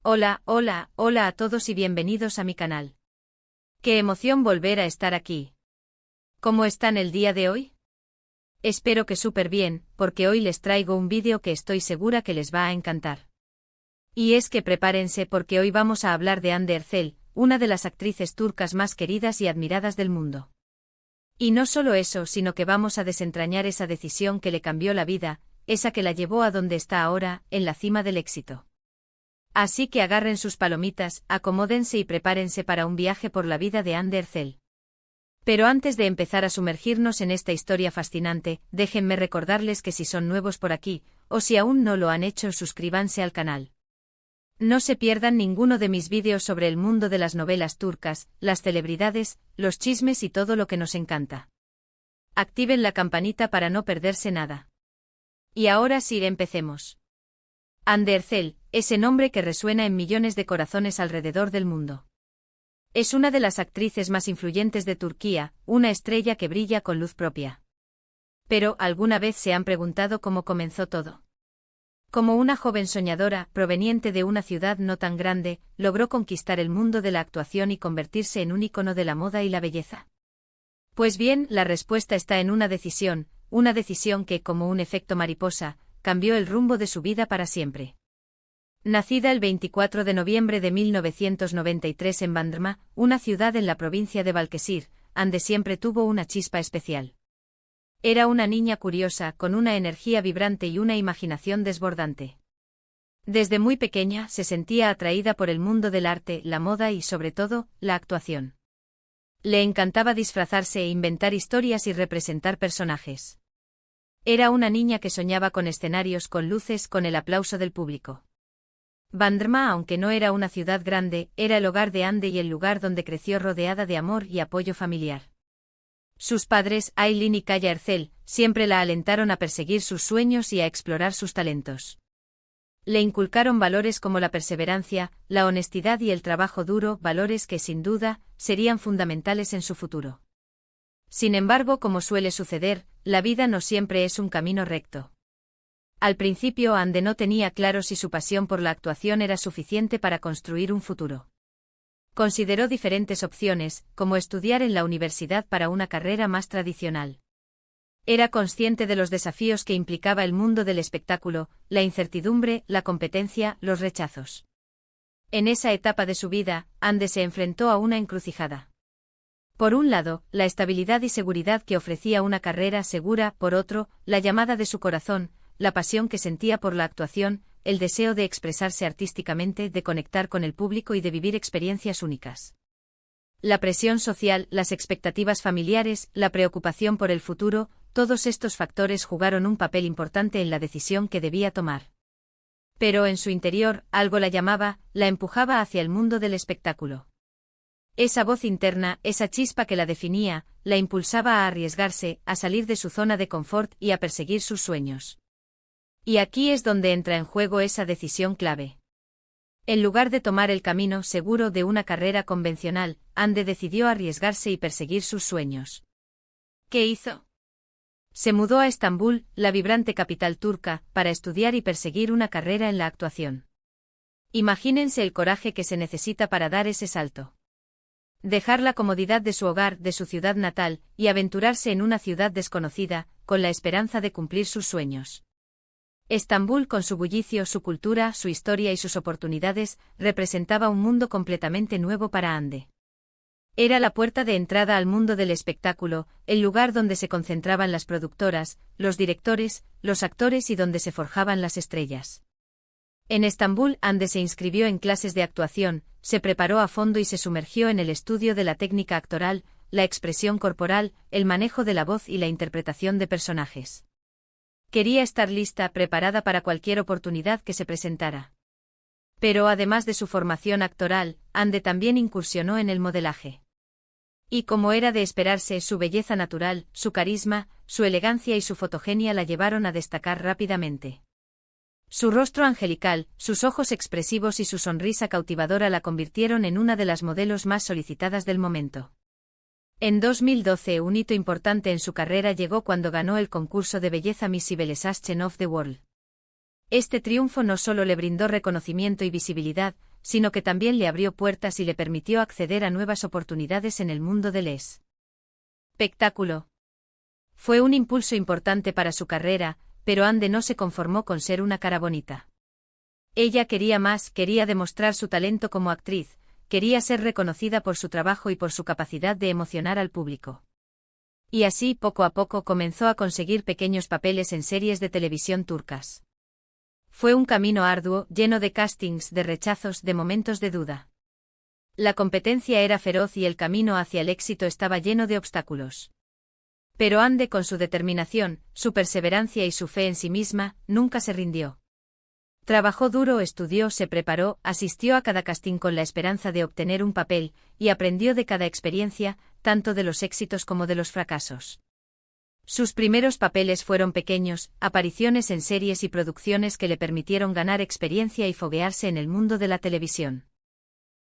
Hola, hola, hola a todos y bienvenidos a mi canal. Qué emoción volver a estar aquí. ¿Cómo están el día de hoy? Espero que súper bien, porque hoy les traigo un vídeo que estoy segura que les va a encantar. Y es que prepárense porque hoy vamos a hablar de Hande Erçel, una de las actrices turcas más queridas y admiradas del mundo. Y no solo eso, sino que vamos a desentrañar esa decisión que le cambió la vida, esa que la llevó a donde está ahora, en la cima del éxito. Así que agarren sus palomitas, acomódense y prepárense para un viaje por la vida de Hande Erçel. Pero antes de empezar a sumergirnos en esta historia fascinante, déjenme recordarles que si son nuevos por aquí, o si aún no lo han hecho, suscríbanse al canal. No se pierdan ninguno de mis vídeos sobre el mundo de las novelas turcas, las celebridades, los chismes y todo lo que nos encanta. Activen la campanita para no perderse nada. Y ahora sí, empecemos. Hande Erçel, ese nombre que resuena en millones de corazones alrededor del mundo. Es una de las actrices más influyentes de Turquía, una estrella que brilla con luz propia. Pero, ¿alguna vez se han preguntado cómo comenzó todo? Como una joven soñadora, proveniente de una ciudad no tan grande, logró conquistar el mundo de la actuación y convertirse en un ícono de la moda y la belleza. Pues bien, la respuesta está en una decisión que, como un efecto mariposa, cambió el rumbo de su vida para siempre. Nacida el 24 de noviembre de 1993 en Bandırma, una ciudad en la provincia de Balıkesir, Hande siempre tuvo una chispa especial. Era una niña curiosa, con una energía vibrante y una imaginación desbordante. Desde muy pequeña se sentía atraída por el mundo del arte, la moda y, sobre todo, la actuación. Le encantaba disfrazarse e inventar historias y representar personajes. Era una niña que soñaba con escenarios, con luces, con el aplauso del público. Bandırma, aunque no era una ciudad grande, era el hogar de Hande y el lugar donde creció rodeada de amor y apoyo familiar. Sus padres, Aylin y Kaya Erçel, siempre la alentaron a perseguir sus sueños y a explorar sus talentos. Le inculcaron valores como la perseverancia, la honestidad y el trabajo duro, valores que, sin duda, serían fundamentales en su futuro. Sin embargo, como suele suceder, la vida no siempre es un camino recto. Al principio, Hande no tenía claro si su pasión por la actuación era suficiente para construir un futuro. Consideró diferentes opciones, como estudiar en la universidad para una carrera más tradicional. Era consciente de los desafíos que implicaba el mundo del espectáculo, la incertidumbre, la competencia, los rechazos. En esa etapa de su vida, Hande se enfrentó a una encrucijada. Por un lado, la estabilidad y seguridad que ofrecía una carrera segura; por otro, la llamada de su corazón, la pasión que sentía por la actuación, el deseo de expresarse artísticamente, de conectar con el público y de vivir experiencias únicas. La presión social, las expectativas familiares, la preocupación por el futuro, todos estos factores jugaron un papel importante en la decisión que debía tomar. Pero en su interior, algo la llamaba, la empujaba hacia el mundo del espectáculo. Esa voz interna, esa chispa que la definía, la impulsaba a arriesgarse, a salir de su zona de confort y a perseguir sus sueños. Y aquí es donde entra en juego esa decisión clave. En lugar de tomar el camino seguro de una carrera convencional, Hande decidió arriesgarse y perseguir sus sueños. ¿Qué hizo? Se mudó a Estambul, la vibrante capital turca, para estudiar y perseguir una carrera en la actuación. Imagínense el coraje que se necesita para dar ese salto. Dejar la comodidad de su hogar, de su ciudad natal, y aventurarse en una ciudad desconocida, con la esperanza de cumplir sus sueños. Estambul, con su bullicio, su cultura, su historia y sus oportunidades, representaba un mundo completamente nuevo para Hande. Era la puerta de entrada al mundo del espectáculo, el lugar donde se concentraban las productoras, los directores, los actores y donde se forjaban las estrellas. En Estambul, Hande se inscribió en clases de actuación, se preparó a fondo y se sumergió en el estudio de la técnica actoral, la expresión corporal, el manejo de la voz y la interpretación de personajes. Quería estar lista, preparada para cualquier oportunidad que se presentara. Pero además de su formación actoral, Hande también incursionó en el modelaje. Y como era de esperarse, su belleza natural, su carisma, su elegancia y su fotogenia la llevaron a destacar rápidamente. Su rostro angelical, sus ojos expresivos y su sonrisa cautivadora la convirtieron en una de las modelos más solicitadas del momento. En 2012, un hito importante en su carrera llegó cuando ganó el concurso de belleza Miss Civilization of the World. Este triunfo no solo le brindó reconocimiento y visibilidad, sino que también le abrió puertas y le permitió acceder a nuevas oportunidades en el mundo del espectáculo. Fue un impulso importante para su carrera, pero Ande no se conformó con ser una cara bonita. Ella quería más, quería demostrar su talento como actriz, quería ser reconocida por su trabajo y por su capacidad de emocionar al público. Y así, poco a poco, comenzó a conseguir pequeños papeles en series de televisión turcas. Fue un camino arduo, lleno de castings, de rechazos, de momentos de duda. La competencia era feroz y el camino hacia el éxito estaba lleno de obstáculos. Pero Ande, con su determinación, su perseverancia y su fe en sí misma, nunca se rindió. Trabajó duro, estudió, se preparó, asistió a cada casting con la esperanza de obtener un papel, y aprendió de cada experiencia, tanto de los éxitos como de los fracasos. Sus primeros papeles fueron pequeños, apariciones en series y producciones que le permitieron ganar experiencia y foguearse en el mundo de la televisión.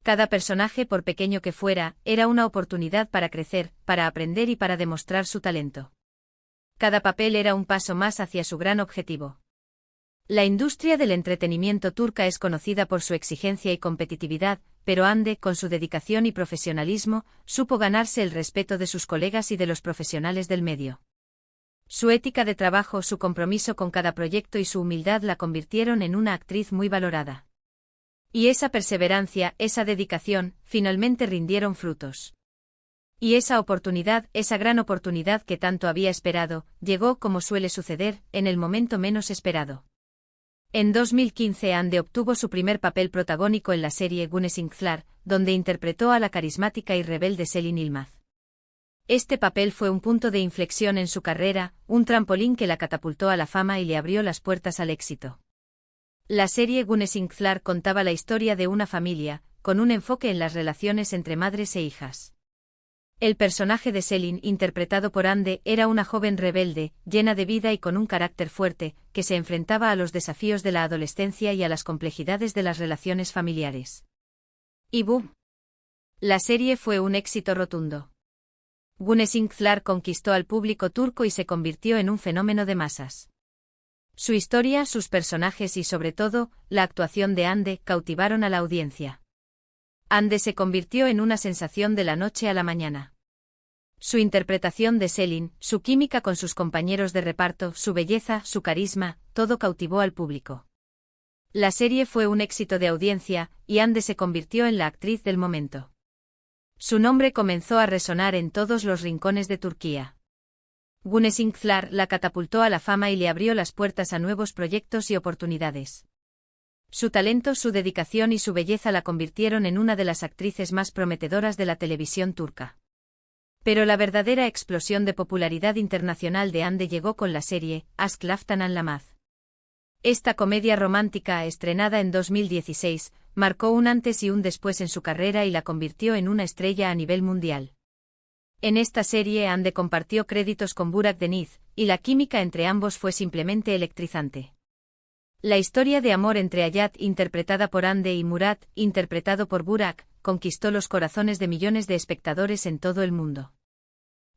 Cada personaje, por pequeño que fuera, era una oportunidad para crecer, para aprender y para demostrar su talento. Cada papel era un paso más hacia su gran objetivo. La industria del entretenimiento turca es conocida por su exigencia y competitividad, pero Ande, con su dedicación y profesionalismo, supo ganarse el respeto de sus colegas y de los profesionales del medio. Su ética de trabajo, su compromiso con cada proyecto y su humildad la convirtieron en una actriz muy valorada. Y esa perseverancia, esa dedicación, finalmente rindieron frutos. Y esa oportunidad, esa gran oportunidad que tanto había esperado, llegó, como suele suceder, en el momento menos esperado. En 2015 Ande obtuvo su primer papel protagónico en la serie Güneşinkler, donde interpretó a la carismática y rebelde Selin Yılmaz. Este papel fue un punto de inflexión en su carrera, un trampolín que la catapultó a la fama y le abrió las puertas al éxito. La serie Güneşinkler contaba la historia de una familia, con un enfoque en las relaciones entre madres e hijas. El personaje de Selin, interpretado por Ande, era una joven rebelde, llena de vida y con un carácter fuerte, que se enfrentaba a los desafíos de la adolescencia y a las complejidades de las relaciones familiares. Y ¡boom! La serie fue un éxito rotundo. Güneşinkler conquistó al público turco y se convirtió en un fenómeno de masas. Su historia, sus personajes y sobre todo, la actuación de Ande, cautivaron a la audiencia. Ande se convirtió en una sensación de la noche a la mañana. Su interpretación de Selin, su química con sus compañeros de reparto, su belleza, su carisma, todo cautivó al público. La serie fue un éxito de audiencia, y Ande se convirtió en la actriz del momento. Su nombre comenzó a resonar en todos los rincones de Turquía. Güneşinkler la catapultó a la fama y le abrió las puertas a nuevos proyectos y oportunidades. Su talento, su dedicación y su belleza la convirtieron en una de las actrices más prometedoras de la televisión turca. Pero la verdadera explosión de popularidad internacional de Ande llegó con la serie Aşk Laftan Anlamaz. Esta comedia romántica, estrenada en 2016, marcó un antes y un después en su carrera y la convirtió en una estrella a nivel mundial. En esta serie Ande compartió créditos con Burak Deniz, y la química entre ambos fue simplemente electrizante. La historia de amor entre Hayat, interpretada por Ande, y Murat, interpretado por Burak, conquistó los corazones de millones de espectadores en todo el mundo.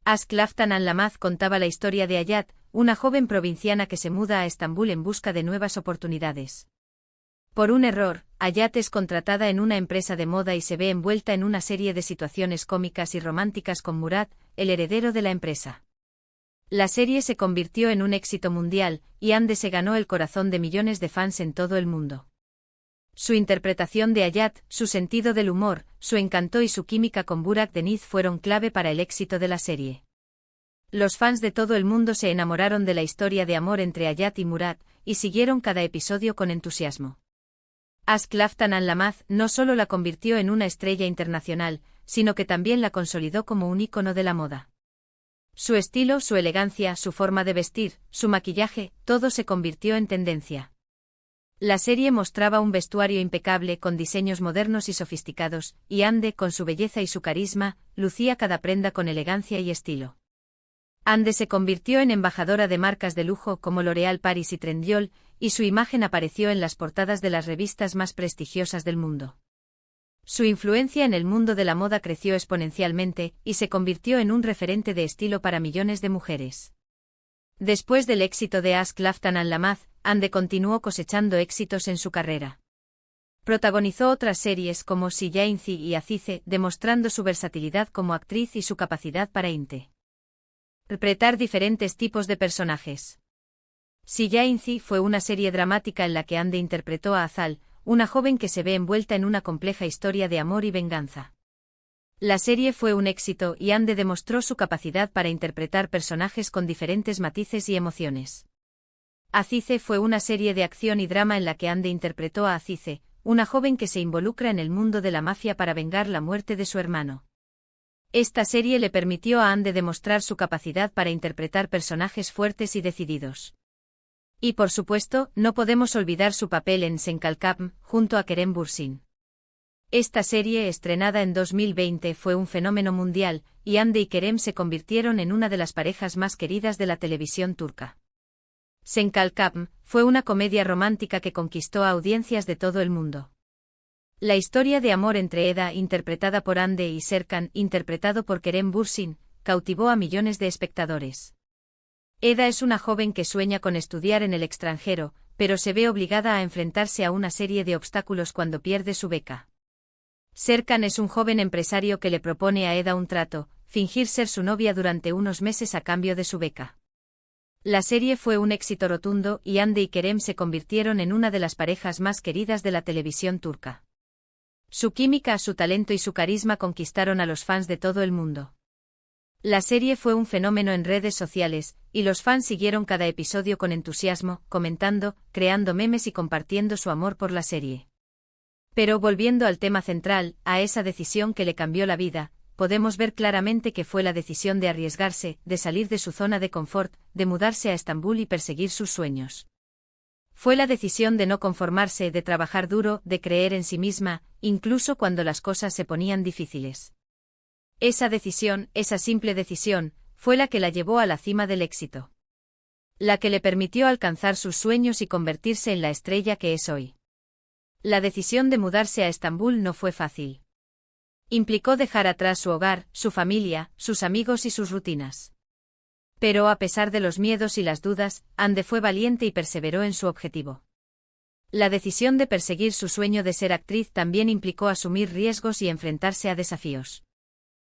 Aşk Laftan Anlamaz contaba la historia de Hayat, una joven provinciana que se muda a Estambul en busca de nuevas oportunidades. Por un error, Hayat es contratada en una empresa de moda y se ve envuelta en una serie de situaciones cómicas y románticas con Murat, el heredero de la empresa. La serie se convirtió en un éxito mundial, y Ande se ganó el corazón de millones de fans en todo el mundo. Su interpretación de Hayat, su sentido del humor, su encanto y su química con Burak Deniz fueron clave para el éxito de la serie. Los fans de todo el mundo se enamoraron de la historia de amor entre Hayat y Murat, y siguieron cada episodio con entusiasmo. Aşk Laftan Anlamaz no solo la convirtió en una estrella internacional, sino que también la consolidó como un ícono de la moda. Su estilo, su elegancia, su forma de vestir, su maquillaje, todo se convirtió en tendencia. La serie mostraba un vestuario impecable con diseños modernos y sofisticados, y Ande, con su belleza y su carisma, lucía cada prenda con elegancia y estilo. Ande se convirtió en embajadora de marcas de lujo como L'Oréal Paris y Trendyol, y su imagen apareció en las portadas de las revistas más prestigiosas del mundo. Su influencia en el mundo de la moda creció exponencialmente, y se convirtió en un referente de estilo para millones de mujeres. Después del éxito de Aşk Laftan Anlamaz, Ande continuó cosechando éxitos en su carrera. Protagonizó otras series como Si Yancy y Azize, demostrando su versatilidad como actriz y su capacidad para interpretar diferentes tipos de personajes. Si Yancy fue una serie dramática en la que Hande interpretó a Azal, una joven que se ve envuelta en una compleja historia de amor y venganza. La serie fue un éxito y Hande demostró su capacidad para interpretar personajes con diferentes matices y emociones. Azize fue una serie de acción y drama en la que Hande interpretó a Azize, una joven que se involucra en el mundo de la mafia para vengar la muerte de su hermano. Esta serie le permitió a Hande demostrar su capacidad para interpretar personajes fuertes y decididos. Y por supuesto, no podemos olvidar su papel en Senkalkam, junto a Kerem Bürsin. Esta serie, estrenada en 2020, fue un fenómeno mundial, y Hande y Kerem se convirtieron en una de las parejas más queridas de la televisión turca. Senkalkam fue una comedia romántica que conquistó a audiencias de todo el mundo. La historia de amor entre Eda, interpretada por Hande, y Serkan, interpretado por Kerem Bürsin, cautivó a millones de espectadores. Eda es una joven que sueña con estudiar en el extranjero, pero se ve obligada a enfrentarse a una serie de obstáculos cuando pierde su beca. Serkan es un joven empresario que le propone a Eda un trato, fingir ser su novia durante unos meses a cambio de su beca. La serie fue un éxito rotundo y Hande y Kerem se convirtieron en una de las parejas más queridas de la televisión turca. Su química, su talento y su carisma conquistaron a los fans de todo el mundo. La serie fue un fenómeno en redes sociales, y los fans siguieron cada episodio con entusiasmo, comentando, creando memes y compartiendo su amor por la serie. Pero volviendo al tema central, a esa decisión que le cambió la vida, podemos ver claramente que fue la decisión de arriesgarse, de salir de su zona de confort, de mudarse a Estambul y perseguir sus sueños. Fue la decisión de no conformarse, de trabajar duro, de creer en sí misma, incluso cuando las cosas se ponían difíciles. Esa decisión, esa simple decisión, fue la que la llevó a la cima del éxito. La que le permitió alcanzar sus sueños y convertirse en la estrella que es hoy. La decisión de mudarse a Estambul no fue fácil. Implicó dejar atrás su hogar, su familia, sus amigos y sus rutinas. Pero a pesar de los miedos y las dudas, Hande fue valiente y perseveró en su objetivo. La decisión de perseguir su sueño de ser actriz también implicó asumir riesgos y enfrentarse a desafíos.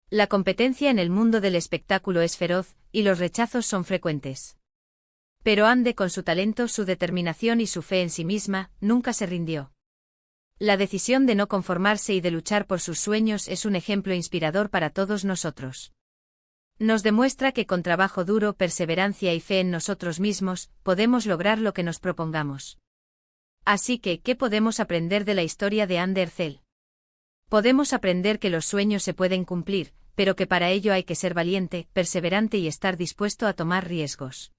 La competencia en el mundo del espectáculo es feroz, y los rechazos son frecuentes. Pero Hande, con su talento, su determinación y su fe en sí misma, nunca se rindió. La decisión de no conformarse y de luchar por sus sueños es un ejemplo inspirador para todos nosotros. Nos demuestra que con trabajo duro, perseverancia y fe en nosotros mismos, podemos lograr lo que nos propongamos. Así que, ¿qué podemos aprender de la historia de Hande Erçel? Podemos aprender que los sueños se pueden cumplir, pero que para ello hay que ser valiente, perseverante y estar dispuesto a tomar riesgos.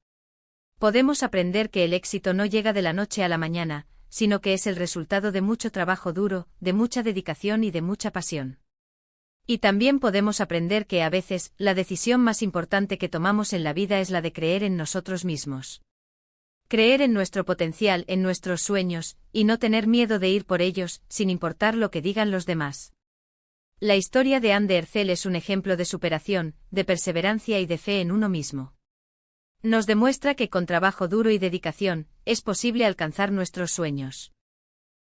Podemos aprender que el éxito no llega de la noche a la mañana, sino que es el resultado de mucho trabajo duro, de mucha dedicación y de mucha pasión. Y también podemos aprender que a veces, la decisión más importante que tomamos en la vida es la de creer en nosotros mismos. Creer en nuestro potencial, en nuestros sueños, y no tener miedo de ir por ellos, sin importar lo que digan los demás. La historia de Hande Erçel es un ejemplo de superación, de perseverancia y de fe en uno mismo. Nos demuestra que con trabajo duro y dedicación, es posible alcanzar nuestros sueños.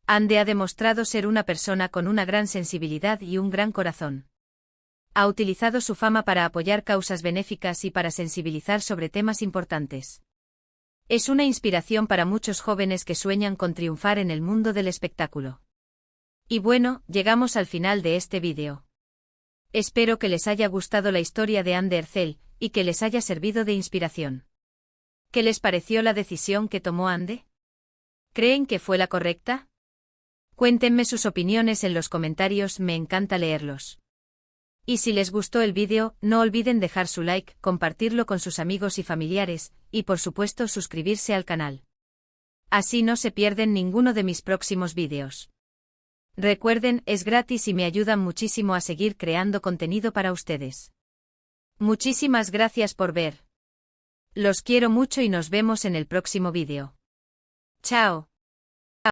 Hande ha demostrado ser una persona con una gran sensibilidad y un gran corazón. Ha utilizado su fama para apoyar causas benéficas y para sensibilizar sobre temas importantes. Es una inspiración para muchos jóvenes que sueñan con triunfar en el mundo del espectáculo. Y bueno, llegamos al final de este vídeo. Espero que les haya gustado la historia de Hande Erçel, y que les haya servido de inspiración. ¿Qué les pareció la decisión que tomó Hande? ¿Creen que fue la correcta? Cuéntenme sus opiniones en los comentarios, me encanta leerlos. Y si les gustó el vídeo, no olviden dejar su like, compartirlo con sus amigos y familiares, y por supuesto suscribirse al canal. Así no se pierden ninguno de mis próximos vídeos. Recuerden, es gratis y me ayudan muchísimo a seguir creando contenido para ustedes. Muchísimas gracias por ver. Los quiero mucho y nos vemos en el próximo vídeo. Chao.